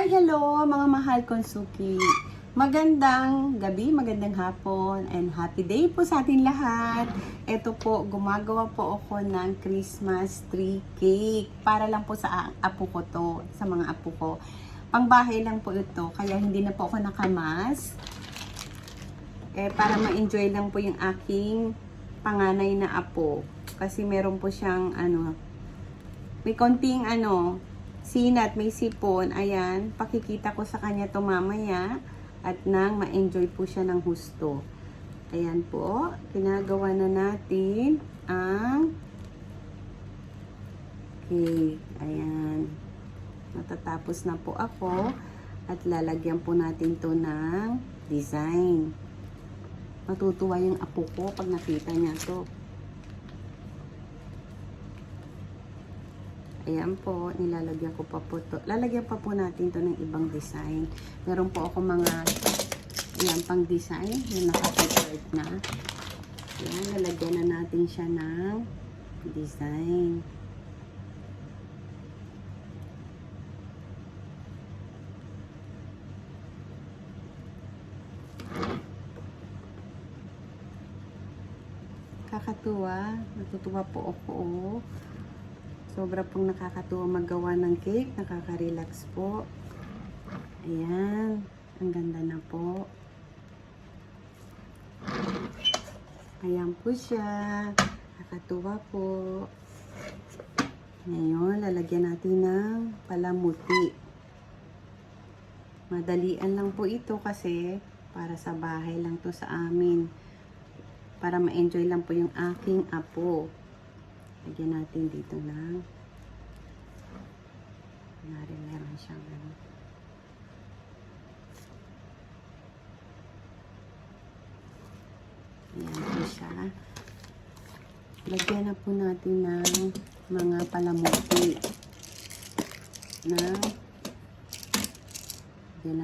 Hi, hello mga mahal kong suki. Magandang gabi, magandang hapon, and happy day po sa atin lahat. Ito po, gumagawa po ako ng Christmas tree cake. Para lang po sa apo ko to, sa mga apo ko. Pangbahay lang po ito, kaya hindi na po ako nakamas. Para ma-enjoy lang po yung aking panganay na apo. Kasi meron po siyang may konting sinat, may sipon. Ayan, pakikita ko sa kanya to mamaya at nang ma-enjoy po siya ng husto. Ayan po, ginagawa na natin ang cake. Ayan, matatapos na po ako at lalagyan po natin to ng design. Matutuwa yung apo ko pag nakita niya to. Ayan po, nilalagyan ko pa po to. Lalagyan pa po natin to ng ibang design. Meron po ako mga, ayan, pang design, yung naka-prepared na. Ayan, lalagyan na natin siya ng design. Kakatuwa, natutuwa po ako. Sobra pong nakakatuwa maggawa ng cake, nakaka-relax po. Ayan, ang ganda na po. Ayan po siya, nakakatuwa po. Ngayon, lalagyan natin ng palamuti. Madalian lang po ito kasi para sa bahay lang to sa amin. Para ma-enjoy lang po yung aking apo. Lagyan natin dito ng meron siyang ayan po siya. Lagyan na po natin ng mga palamuti lagyan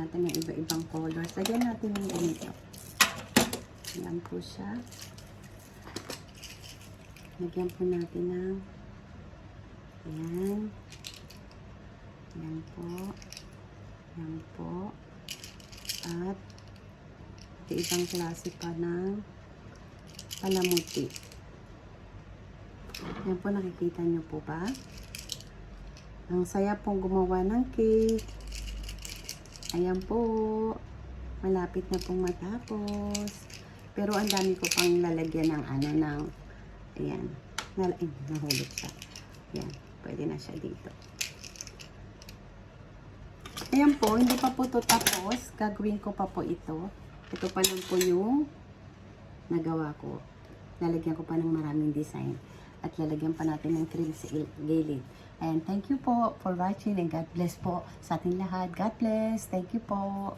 natin ng iba-ibang colors. Lagyan natin ng ganito. Ayan po siya. Lagyan po natin ng ayan. Ayan po. Ayan po. At ibang klase pa ng palamuti. Ayan po, nakikita nyo po ba? Ang saya pong gumawa ng cake. Ayan po. Malapit na pong matapos. Pero ang dami ko pang lalagyan ng ayan. Nahulog siya. Ayan. Pwede na siya dito. Ayan po. Hindi pa po ito tapos. Gagawin ko pa po ito. Ito pa lang po yung nagawa ko. Lalagyan ko pa ng maraming design. At lalagyan pa natin ng cream sa gilid. Ayan. Thank you po for watching and God bless po sa ating lahat. God bless. Thank you po.